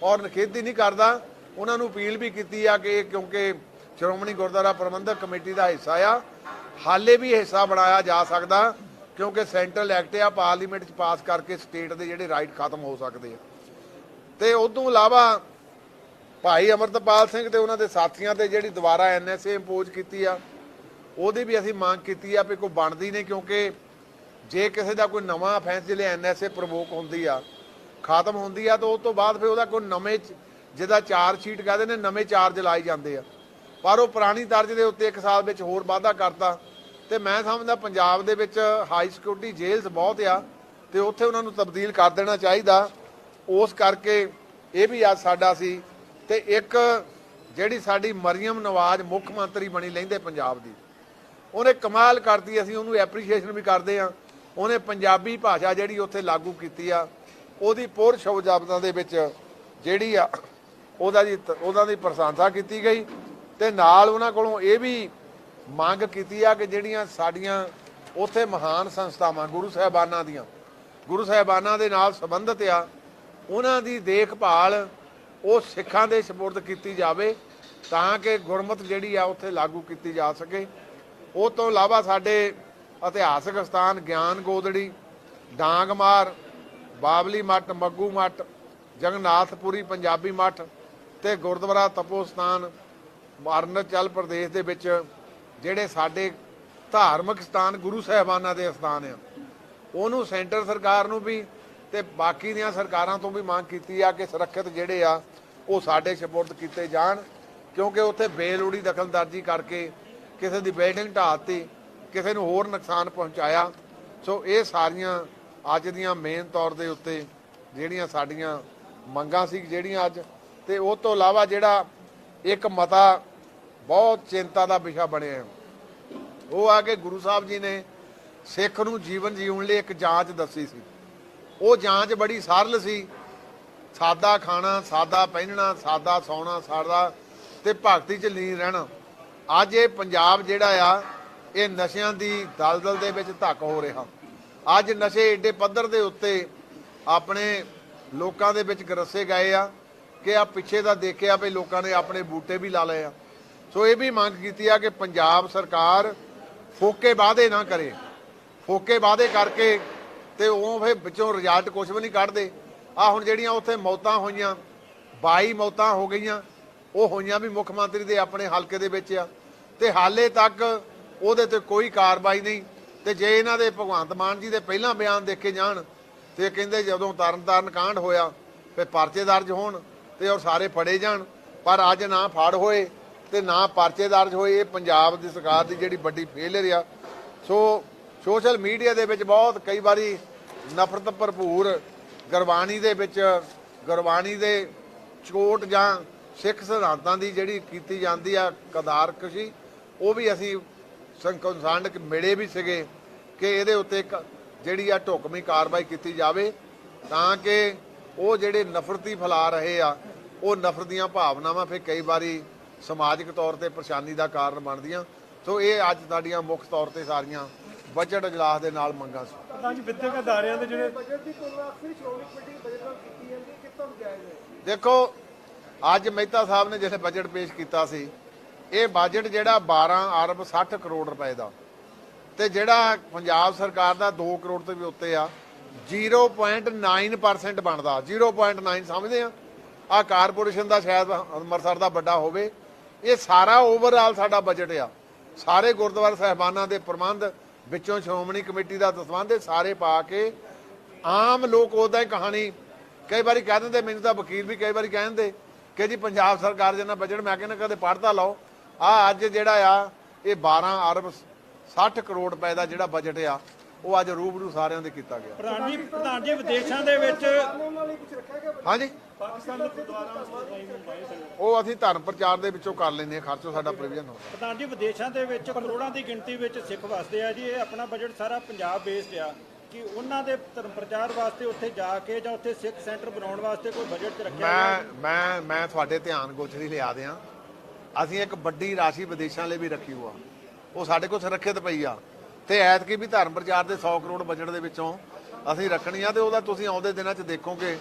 Speaker 1: ਔਰ ਨਿਖੇਧੀ ਨਹੀਂ ਕਰਦਾ, ਉਹਨਾਂ ਨੂੰ ਅਪੀਲ ਵੀ ਕੀਤੀ ਆ ਕਿ ਕਿਉਂਕਿ ਸ਼੍ਰੋਮਣੀ ਗੁਰਦੁਆਰਾ ਪ੍ਰਬੰਧਕ ਕਮੇਟੀ ਦਾ ਹਿੱਸਾ ਆ, ਹਾਲੇ ਵੀ ਹਿੱਸਾ ਬਣਾਇਆ ਜਾ ਸਕਦਾ ਕਿਉਂਕਿ ਸੈਂਟਰਲ ਐਕਟ ਆ, ਪਾਰਲੀਮੈਂਟ 'ਚ ਪਾਸ ਕਰਕੇ ਸਟੇਟ ਦੇ ਜਿਹੜੇ ਰਾਈਟ ਖਤਮ ਹੋ ਸਕਦੇ ਆ। ਤੇ ਉਸ ਤੋਂ ਇਲਾਵਾ ਭਾਈ ਅਮਰਤਪਾਲ ਸਿੰਘ ਤੇ ਉਹਨਾਂ ਦੇ ਸਾਥੀਆਂ ਤੇ ਜਿਹੜੀ ਦੁਬਾਰਾ NSA ਇੰਪੋਜ਼ ਕੀਤੀ ਆ, ਉਹਦੀ ਵੀ ਅਸੀਂ ਮੰਗ ਕੀਤੀ ਆ ਵੀ ਕੋਈ ਬਣਦੀ ਨਹੀਂ, ਕਿਉਂਕਿ ਜੇ ਕਿਸੇ ਦਾ ਕੋਈ ਨਵਾਂ ਅਫੈਂਸ ਜਿਹੜੇ NSA ਪ੍ਰਵੋਕ ਹੁੰਦੀ ਆ, ਖਤਮ ਹੁੰਦੀ ਆ, ਤਾਂ ਉਸ ਤੋਂ ਬਾਅਦ ਫਿਰ ਉਹਦਾ ਕੋਈ ਨਵੇਂ ਜਿਹਦਾ ਚਾਰਜ ਸ਼ੀਟ ਕਹਿੰਦੇ ਨੇ ਨਵੇਂ ਚਾਰਜ ਲਾਏ ਜਾਂਦੇ ਆ, ਪਰ ਉਹ ਪੁਰਾਣੀ ਤਰਜ਼ ਦੇ ਉੱਤੇ 1 ਸਾਲ ਵਿੱਚ ਹੋਰ ਵਾਧਾ ਕਰਤਾ। ਤੇ ਮੈਂ ਸਮਝਦਾ ਪੰਜਾਬ ਦੇ ਵਿੱਚ ਹਾਈ ਸਿਕਿਉਰਿਟੀ ਜੇਲ੍ਹ ਬਹੁਤ ਆ ਤੇ ਉੱਥੇ ਉਹਨਾਂ ਨੂੰ ਤਬਦੀਲ ਕਰ ਦੇਣਾ ਚਾਹੀਦਾ। ਉਸ ਕਰਕੇ ਇਹ ਵੀ ਅੱਜ ਸਾਡਾ ਸੀ। ਤੇ ਇੱਕ ਜਿਹੜੀ ਸਾਡੀ ਮਰੀਮ ਨਵਾਜ਼ ਮੁੱਖ ਮੰਤਰੀ ਬਣੀ ਲਹਿੰਦੇ ਪੰਜਾਬ ਦੀ, ਉਹਨੇ ਕਮਾਲ ਕਰਤੀ, ਅਸੀਂ ਉਹਨੂੰ ਐਪਰੀਸ਼ੀਏਸ਼ਨ ਵੀ ਕਰਦੇ ਆ। ਉਹਨੇ ਪੰਜਾਬੀ ਭਾਸ਼ਾ ਜਿਹੜੀ ਉੱਥੇ ਲਾਗੂ ਕੀਤੀ ਆ, ਉਹਦੀ ਪੁਰ ਸ਼ਬਦਾਂ ਦੇ ਵਿੱਚ ਜਿਹੜੀ ਆ ਉਹਨਾਂ ਦੀ ਪ੍ਰਸ਼ੰਸਾ ਕੀਤੀ ਗਈ। ਤੇ ਨਾਲ ਉਹਨਾਂ ਕੋਲੋਂ ਇਹ ਵੀ ਮੰਗ ਕੀਤੀ ਆ ਕਿ ਜਿਹੜੀਆਂ ਸਾਡੀਆਂ ਉੱਥੇ ਮਹਾਨ ਸੰਸਥਾਵਾਂ ਗੁਰੂ ਸਾਹਿਬਾਨਾਂ ਦੇ ਨਾਲ ਸੰਬੰਧਿਤ ਆ, ਉਹਨਾਂ ਦੀ ਦੇਖਭਾਲ ਉਹ ਸਿੱਖਾਂ ਦੇ ਸਪੁਰਦ ਕੀਤੀ ਜਾਵੇ ਤਾਂ ਕਿ ਗੁਰਮਤ ਜਿਹੜੀ ਆ ਉੱਥੇ ਲਾਗੂ ਕੀਤੀ ਜਾ ਸਕੇ। ਉਹ ਤੋਂ ਇਲਾਵਾ ਸਾਡੇ ਇਤਿਹਾਸਕ ਸਥਾਨ ਗਿਆਨ ਗੋਦੜੀ, ਡਾਂਗਮਾਰ, ਬਾਬਲੀ ਮੱਠ, ਮੱਗੂ ਮੱਠ, ਜਗਨਨਾਥਪੁਰੀ ਪੰਜਾਬੀ ਮੱਠ ਤੇ ਗੁਰਦੁਆਰਾ ਤਪੋ ਸਥਾਨ ਅਰੁਣਾਚਲ ਪ੍ਰਦੇਸ਼ ਦੇ ਵਿੱਚ ਜਿਹੜੇ ਸਾਡੇ ਧਾਰਮਿਕ ਸਥਾਨ ਗੁਰੂ ਸਾਹਿਬਾਨਾਂ ਦੇ ਸਥਾਨ ਆ, ਉਹਨੂੰ ਸੈਂਟਰ ਸਰਕਾਰ ਨੂੰ ਵੀ ਤੇ ਬਾਕੀ ਦੀਆਂ ਸਰਕਾਰਾਂ ਤੋਂ ਵੀ ਮੰਗ ਕੀਤੀ ਆ ਕਿ ਸੁਰੱਖਿਅਤ ਜਿਹੜੇ ਆ ਉਹ ਸਾਡੇ ਸਪੁਰਦ ਕੀਤੇ ਜਾਣ, ਕਿਉਂਕਿ ਉੱਥੇ ਬੇਲੋੜੀ ਦਖਲਅੰਦਾਜ਼ੀ ਕਰਕੇ ਕਿਸੇ ਦੀ ਬਿਲਡਿੰਗ ਢਾਹਤੀ, ਕਿਸੇ ਨੂੰ ਹੋਰ ਨੁਕਸਾਨ ਪਹੁੰਚਾਇਆ। ਸੋ ਇਹ ਸਾਰੀਆਂ ਅੱਜ ਦੀਆਂ ਮੇਨ ਤੌਰ ਦੇ ਉੱਤੇ ਜਿਹੜੀਆਂ ਸਾਡੀਆਂ ਮੰਗਾਂ ਸੀ ਜਿਹੜੀਆਂ ਅੱਜ। ਤੇ ਉਹ ਤੋਂ ਇਲਾਵਾ ਜਿਹੜਾ ਇੱਕ ਮਤਾ ਬਹੁਤ ਚਿੰਤਾ ਦਾ ਵਿਸ਼ਾ ਬਣਿਆ, ਉਹ ਆ ਕਿ ਗੁਰੂ ਸਾਹਿਬ ਜੀ ਨੇ ਸਿੱਖ ਨੂੰ ਜੀਵਨ ਜੀਉਣ ਲਈ ਇੱਕ ਜਾਂਚ ਦੱਸੀ ਸੀ। ਉਹ ਜਾਂਚ ਬੜੀ ਸਰਲ ਸੀ, ਸਾਦਾ ਖਾਣਾ, ਸਾਦਾ ਪਹਿਨਣਾ, ਸਾਦਾ ਸੌਣਾ, ਸਾਦਾ ਤੇ ਭਗਤੀ 'ਚ ਲੀਨ ਰਹਿਣਾ। ਅੱਜ ਇਹ ਪੰਜਾਬ ਜਿਹੜਾ ਆ ਇਹ ਨਸ਼ਿਆਂ ਦੀ ਦਲਦਲ ਦੇ ਵਿੱਚ ਧੱਕ ਹੋ ਰਿਹਾ। ਅੱਜ ਨਸ਼ੇ ਏਡੇ ਪੱਧਰ ਦੇ ਉੱਤੇ ਆਪਣੇ ਲੋਕਾਂ ਦੇ ਵਿੱਚ ਗਰਸੇ ਗਏ ਆ ਕਿ ਆ ਪਿੱਛੇ ਦਾ ਦੇਖਿਆ ਵੀ ਲੋਕਾਂ ਨੇ ਆਪਣੇ ਬੂਟੇ ਵੀ ਲਾ ਲਏ ਆ। ਸੋ ਇਹ ਵੀ ਮੰਗ ਕੀਤੀ ਆ ਕਿ ਪੰਜਾਬ ਸਰਕਾਰ ਫੋਕੇ ਵਾਅਦੇ ਨਾ ਕਰੇ, ਫੋਕੇ ਵਾਅਦੇ ਕਰਕੇ ਤੇ ਉਹ ਫਿਰ ਵਿੱਚੋਂ ਰਿਜ਼ਲਟ ਕੁਝ ਵੀ ਨਹੀਂ ਕੱਢਦੇ। ਆ ਹੁਣ ਜਿਹੜੀਆਂ ਉੱਥੇ ਮੌਤਾਂ ਹੋਈਆਂ, 22 ਮੌਤਾਂ ਹੋ ਗਈਆਂ, ਉਹ ਹੋਈਆਂ ਵੀ ਮੁੱਖ ਮੰਤਰੀ ਦੇ ਆਪਣੇ ਹਲਕੇ ਦੇ ਵਿੱਚ ਆ। ਤੇ ਹਾਲੇ ਤੱਕ ਉਹਦੇ ਤੇ ਕੋਈ ਕਾਰਵਾਈ ਨਹੀਂ। ਤੇ ਜੇ ਇਹਨਾਂ ਦੇ ਭਗਵੰਤ ਮਾਨ ਜੀ ਦੇ ਪਹਿਲਾਂ ਬਿਆਨ ਦੇਖੇ ਜਾਣ ਤੇ ਕਹਿੰਦੇ ਜਦੋਂ ਤਰਨਤਾਰਨ ਕਾਂਡ ਹੋਇਆ ਤੇ ਪਰਚੇ ਦਰਜ ਹੋਣ ਤੇ ਉਹ ਸਾਰੇ ਫੜੇ ਜਾਣ, ਪਰ ਅੱਜ ਨਾ ਫੜ ਹੋਏ ਤੇ ਨਾ ਪਰਚੇ ਦਰਜ ਹੋਏ। ਇਹ ਪੰਜਾਬ ਦੀ ਸਰਕਾਰ ਦੀ ਜਿਹੜੀ ਵੱਡੀ ਫੇਲਰ ਆ। ਸੋ ਸੋਸ਼ਲ ਮੀਡੀਆ ਦੇ ਵਿੱਚ ਬਹੁਤ ਕਈ ਵਾਰੀ ਨਫ਼ਰਤ ਭਰਪੂਰ ਗੁਰਬਾਣੀ ਦੇ ਵਿੱਚ ਗੁਰਬਾਣੀ ਦੇ ਚੋਟ ਜਾਂ ਸਿੱਖ ਸਿਧਾਂਤਾਂ ਦੀ ਜਿਹੜੀ ਕੀਤੀ ਜਾਂਦੀ ਆ ਕਦਾਰਕਸ਼ੀ, ਉਹ ਵੀ ਅਸੀਂ ਸੰਕੰਸਾਂਡ ਮਿਲੇ ਵੀ ਸੀਗੇ ਕਿ ਇਹਦੇ ਉੱਤੇ ਇੱਕ ਜਿਹੜੀ ਆ ਢੁਕਵੀਂ ਕਾਰਵਾਈ ਕੀਤੀ ਜਾਵੇ ਤਾਂ ਕਿ ਉਹ ਜਿਹੜੇ ਨਫ਼ਰਤੀ ਫੈਲਾ ਰਹੇ ਆ ਉਹ ਨਫ਼ਰਤ ਦੀਆਂ ਭਾਵਨਾਵਾਂ ਫਿਰ ਕਈ ਵਾਰੀ ਸਮਾਜਿਕ ਤੌਰ ਤੇ ਪਰੇਸ਼ਾਨੀ ਦਾ ਕਾਰਨ ਬਣਦੀਆਂ। ਸੋ ਇਹ ਅੱਜ ਸਾਡੀਆਂ ਮੁੱਖ ਤੌਰ ਤੇ ਸਾਰੀਆਂ ਬਜਟ ਇਜਲਾਸ ਦੇ ਨਾਲ ਮੰਗਾਂ ਸੀ।
Speaker 2: ਪ੍ਰਧਾਨ ਜੀ, ਵਿਦਿਅਕ ਅਦਾਰਿਆਂ ਦੇ ਜਿਹੜੇ ਬਜਟ ਦੀ ਤੁਲਨਾ ਅਕਸਰ ਸ਼੍ਰੋਮਣੀ ਕਮੇਟੀ ਬਜਟ ਨਾਲ ਕੀਤੀ ਜਾਂਦੀ ਹੈ, ਕਿੱਥੋਂ ਜਾਇਜ਼ ਹੈ?
Speaker 1: ਦੇਖੋ, ਅੱਜ ਮਹਿਤਾ ਸਾਹਿਬ ਨੇ ਜਿਹੜੇ ਬਜਟ ਪੇਸ਼ ਕੀਤਾ ਸੀ, ਇਹ ਬਜਟ ਜਿਹੜਾ 12 ਅਰਬ 60 ਕਰੋੜ ਰੁਪਏ ਦਾ ਤੇ ਜਿਹੜਾ ਪੰਜਾਬ ਸਰਕਾਰ ਦਾ 2 ਕਰੋੜ ਤੋਂ ਵੀ ਉੱਤੇ ਆ, 0.9% ਬਣਦਾ। 0.9 ਸਮਝਦੇ ਆ ਕਾਰਪੋਰੇਸ਼ਨ ਦਾ ਸ਼ਾਇਦ ਅੰਮ੍ਰਿਤਸਰ ਦਾ ਵੱਡਾ ਹੋਵੇ। ਇਹ ਸਾਰਾ ਓਵਰਆਲ ਸਾਡਾ ਬਜਟ ਆ। ਸਾਰੇ ਗੁਰਦੁਆਰਾ ਸਾਹਿਬਾਨਾਂ ਦੇ ਪ੍ਰਬੰਧ ਵਿੱਚੋਂ ਸ਼੍ਰੋਮਣੀ ਕਮੇਟੀ ਦਾ ਦਸਵੰਧ ਸਾਰੇ ਪਾ ਕੇ ਆਮ ਲੋਕ ਉਹਦਾ ਹੀ ਕਹਾਣੀ ਕਈ ਵਾਰੀ ਕਹਿ ਦਿੰਦੇ, ਮੈਨੂੰ ਤਾਂ ਵਕੀਲ ਵੀ ਕਈ ਵਾਰੀ ਕਹਿ ਦਿੰਦੇ ਕਿ ਜੀ ਪੰਜਾਬ ਸਰਕਾਰ ਜਿੰਨਾ ਬਜਟ, ਮੈਂ ਕਹਿੰਦਾ ਕਦੇ ਪੜ੍ਹਦਾ ਲਓ। ਅੱਜ ਜਿਹੜਾ ਆ ਇਹ 12 ਅਰਬ 60 ਕਰੋੜ ਰੁਪਏ ਦਾ ਜਿਹੜਾ ਬਜਟ ਆ ਉਹ ਅੱਜ ਰੂਬਰੂ ਸਾਰਿਆਂ ਦੇ ਕੀਤਾ ਗਿਆ।
Speaker 2: ਪ੍ਰਧਾਨ ਜੀ ਵਿਦੇਸ਼ਾਂ ਦੇ ਵਿੱਚ
Speaker 1: ਹਾਂਜੀ,
Speaker 2: ਪਾਕਿਸਤਾਨ ਦੇ ਗੁਰਦੁਆਰਾ
Speaker 1: ਉਹ ਅਸੀਂ ਧਰਮ ਪ੍ਰਚਾਰ ਦੇ ਵਿੱਚੋਂ ਕਰ ਲੈਂਦੇ ਹਾਂ, ਖਰਚੋਂ ਸਾਡਾ ਪ੍ਰੋਵੀਜ਼ਨ ਹੋ।
Speaker 2: ਪ੍ਰਧਾਨ ਜੀ, ਵਿਦੇਸ਼ਾਂ ਦੇ ਵਿੱਚ ਕਰੋੜਾਂ ਦੀ ਗਿਣਤੀ ਵਿੱਚ ਸਿੱਖ ਵਸਦੇ ਆ ਜੀ। ਇਹ ਆਪਣਾ ਬਜਟ ਸਾਰਾ ਪੰਜਾਬ ਬੇਸਡ ਆ ਕਿ ਉਹਨਾਂ ਦੇ ਧਰਮ ਪ੍ਰਚਾਰ ਵਾਸਤੇ ਉੱਥੇ ਜਾ ਕੇ ਜਾਂ ਉੱਥੇ ਸਿੱਖ ਸੈਂਟਰ ਬਣਾਉਣ ਵਾਸਤੇ ਕੋਈ ਬਜਟ ਚ ਰੱਖਿਆ?
Speaker 1: ਮੈਂ ਤੁਹਾਡੇ ਧਿਆਨ ਗੋਚਰੀ ਲਿਆ ਦਿਆਂ, ਅਸੀਂ ਇੱਕ ਵੱਡੀ ਰਾਸ਼ੀ ਵਿਦੇਸ਼ਾਂ ਲਈ ਵੀ ਰੱਖੀ ਹੋਆ, ਉਹ ਸਾਡੇ ਕੋਲ ਸੁਰੱਖਿਅਤ ਪਈ ਆ। ਤੇ ਐਤਕੀ ਵੀ ਧਰਮ ਪ੍ਰਚਾਰ ਦੇ 100 ਕਰੋੜ ਬਜਟ ਦੇ ਵਿੱਚੋਂ ਅਸੀਂ ਰੱਖਣੀ ਆ ਤੇ ਉਹਦਾ ਤੁਸੀਂ ਆਉਂਦੇ ਦਿਨਾਂ 'ਚ ਦੇਖੋਗੇ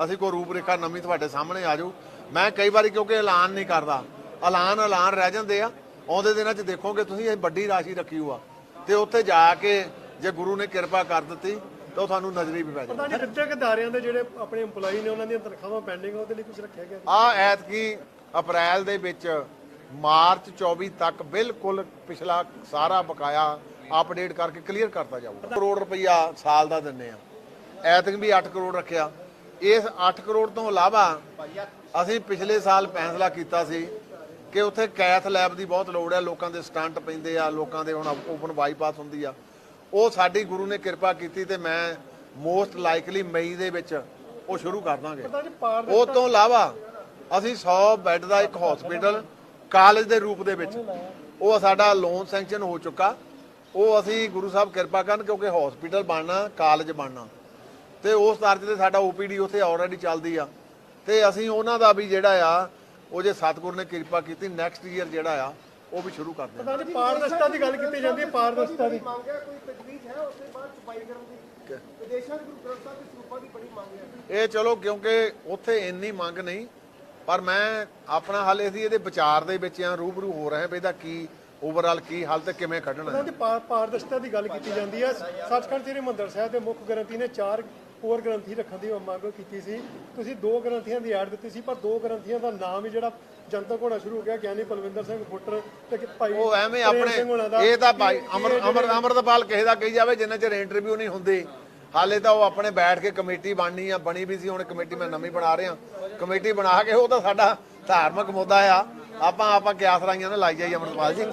Speaker 1: ਅਸੀਂ ਕੋਈ ਰੂਪਰੇਖਾ ਨਵੀਂ ਤੁਹਾਡੇ ਸਾਹਮਣੇ ਆ ਜਾਊ। ਮੈਂ ਕਈ ਵਾਰੀ ਕਿਉਂਕਿ ਐਲਾਨ ਨਹੀਂ ਕਰਦਾ, ਐਲਾਨ ਰਹਿ ਜਾਂਦੇ ਆ। ਆਉਂਦੇ ਦਿਨਾਂ 'ਚ ਦੇਖੋਗੇ ਤੁਸੀਂ ਇਹ ਵੱਡੀ ਰਾਸ਼ੀ ਰੱਖੀ ਹੋਆ ਤੇ ਉੱਥੇ ਜਾ ਕੇ ਜੇ ਗੁਰੂ ਨੇ ਕਿਰਪਾ ਕਰ ਦਿੱਤੀ ਤਾਂ ਤੁਹਾਨੂੰ ਨਜ਼ਰੀ ਵੀ ਪੈ ਜਾਏ।
Speaker 2: ਪ੍ਰਧਾਨ ਜੀ, ਵਿਦਿਅਕ ਅਦਾਰਿਆਂ ਦੇ ਜਿਹੜੇ ਆਪਣੇ EMPLOYE ਨੇ ਉਹਨਾਂ ਦੀਆਂ ਤਨਖਾਹਾਂ ਪੈਂਡਿੰਗ, ਉਹਦੇ ਲਈ ਕੁਝ ਰੱਖਿਆ ਗਿਆ?
Speaker 1: ਐਤਕੀ ਅਪ੍ਰੈਲ ਦੇ ਵਿੱਚ ਮਾਰਚ 24 ਤੱਕ ਬਿਲਕੁਲ ਪਿਛਲਾ ਸਾਰਾ ਬਕਾਇਆ ਅਪਡੇਟ ਕਰਕੇ ਕਲੀਅਰ ਕਰਤਾ ਜਾਊਗਾ। ਕਰੋੜ ਰੁਪਈਆ ਸਾਲ ਦਾ ਦਿੰਨੇ ਆ, ਐਤਕ ਵੀ 8 ਕਰੋੜ ਰੱਖਿਆ। ਇਸ 8 ਕਰੋੜ ਤੋਂ ਇਲਾਵਾ ਅਸੀਂ ਪਿਛਲੇ ਸਾਲ ਫੈਸਲਾ ਕੀਤਾ ਸੀ ਕਿ ਉੱਥੇ ਕੈਥ ਲੈਬ ਦੀ ਬਹੁਤ ਲੋੜ ਹੈ। ਲੋਕਾਂ ਦੇ ਸਟੰਟ ਪੈਂਦੇ ਆ, ਲੋਕਾਂ ਦੇ ਹੁਣ ਓਪਨ ਬਾਈਪਾਸ ਹੁੰਦੀ ਆ, ਉਹ ਸਾਡੀ ਗੁਰੂ ਨੇ ਕਿਰਪਾ ਕੀਤੀ ਤੇ ਮੈਂ ਮੋਸਟ ਲਾਈਕਲੀ ਮਈ ਦੇ ਵਿੱਚ ਉਹ ਸ਼ੁਰੂ ਕਰ ਦਾਂਗੇ। ਉਹ ਤੋਂ ਇਲਾਵਾ ਅਸੀਂ 100 ਬੈੱਡ ਦਾ ਇੱਕ ਹਸਪੀਟਲ ਕਾਲਜ ਦੇ ਰੂਪ ਦੇ ਵਿੱਚ, ਉਹ ਸਾਡਾ ਲੋਨ ਸੈਂਕਸ਼ਨ ਹੋ ਚੁੱਕਾ। ਉਹ ਅਸੀਂ ਗੁਰੂ ਸਾਹਿਬ ਕਿਰਪਾ ਕਰਨ, ਕਿਉਂਕਿ ਹਸਪੀਟਲ ਬਣਨਾ, ਕਾਲਜ ਬਣਨਾ ਤੇ ਉਸ ਤਰ੍ਹਾਂ ਤੇ ਸਾਡਾ OPD ਉੱਥੇ ਆਲਰੇਡੀ ਚੱਲਦੀ ਆ ਤੇ ਅਸੀਂ ਉਹਨਾਂ ਦਾ ਵੀ ਜਿਹੜਾ ਆ ਉਹ ਜੇ ਸਤਿਗੁਰ ਨੇ ਕਿਰਪਾ ਕੀਤੀ ਨੈਕਸਟ ਈਅਰ ਜਿਹੜਾ ਆ ਉਹ ਵੀ ਸ਼ੁਰੂ ਕਰ ਦਿੰਦੇ।
Speaker 2: ਪ੍ਰਧਾਨ ਜੀ, ਪਾਰਦਰਸ਼ਤਾ ਦੀ ਗੱਲ ਕੀਤੀ ਜਾਂਦੀ ਹੈ, ਪਾਰਦਰਸ਼ਤਾ ਦੀ
Speaker 3: ਮੰਗ ਹੈ, ਕੋਈ ਤਜਵੀਜ਼ ਹੈ ਉਸ ਤੋਂ ਬਾਅਦ ਸਫਾਈ ਕਰਨ ਦੀ? ਵਿਦੇਸ਼ਾਂ ਦੇ ਗੁਰੂ ਗ੍ਰੰਥ ਸਾਹਿਬ ਦੇ ਸਰੂਪਾਂ ਦੀ ਬੜੀ ਮੰਗ ਹੈ।
Speaker 1: ਇਹ ਚਲੋ ਕਿਉਂਕਿ ਉੱਥੇ ਇੰਨੀ ਮੰਗ ਨਹੀਂ, ਪਰ ਮੈਂ ਆਪਣਾ ਹਾਲੇ ਅਸੀਂ ਇਹਦੇ ਵਿਚਾਰ ਦੇ ਵਿੱਚ ਆ, ਰੂਬਰੂ ਹੋ ਰਹੇ ਵੀ ਇਹਦਾ ਕੀ ਓਵਰਆਲ ਕੀ ਹੱਲ ਤੇ ਕਿਵੇਂ ਕੱਢਣਾ ਹੈ।
Speaker 2: ਪਾਰਦਰਸ਼ਤਾ ਦੀ ਗੱਲ ਕੀਤੀ ਜਾਂਦੀ ਹੈ। ਸੱਚਖੰਡ ਸ੍ਰੀ ਹਰਿਮੰਦਰ ਸਾਹਿਬ ਦੇ ਮੁੱਖ ਗ੍ਰੰਥੀ ਨੇ 4 ਹੋਰ ਗ੍ਰੰਥੀ ਰੱਖਣ ਦੀ ਮੰਗ ਕੀਤੀ ਸੀ, ਤੁਸੀਂ 2 ਗ੍ਰੰਥੀਆਂ ਦੀ ਐਡ ਦਿੱਤੀ ਸੀ, ਪਰ 2 ਗ੍ਰੰਥੀਆਂ ਦਾ ਨਾਮ ਹੀ ਜਿਹੜਾ ਜਨਤਕ ਹੋਣਾ ਸ਼ੁਰੂ ਹੋ ਗਿਆ, ਗਿਆਨੀ ਬਲਵਿੰਦਰ ਸਿੰਘ ਫੁੱਟਰ ਤੇ ਭਾਈ
Speaker 1: ਉਹ ਐਵੇਂ ਆਪਣੇ ਇਹ ਤਾਂ ਭਾਈ ਅਮਰਤਪਾਲ ਕਿਸੇ ਦਾ ਕਹੀ ਜਾਵੇ, ਜਿੰਨਾ ਚਿਰ ਇੰਟਰਵਿਊ ਨਹੀਂ ਹੁੰਦੀ ਹਾਲੇ ਤਾਂ ਉਹ ਆਪਣੇ ਬੈਠ ਕੇ ਕਮੇਟੀ ਬਣਨੀ ਆ, ਬਣੀ ਵੀ ਸੀ, ਹੁਣ ਕਮੇਟੀ ਮੈਂ ਨਵੀਂ ਬਣਾ ਰਿਹਾ, ਕਮੇਟੀ ਬਣਾ ਕੇ ਉਹ ਤਾਂ ਸਾਡਾ ਧਾਰਮਿਕ ਮੁੱਦਾ ਆ। ਆਪਾਂ ਕਿਆਸ ਰਾਈਆਂ ਨੇ ਲਾਈ ਜਾਈ ਅਮਰਤਪਾਲ ਜੀ।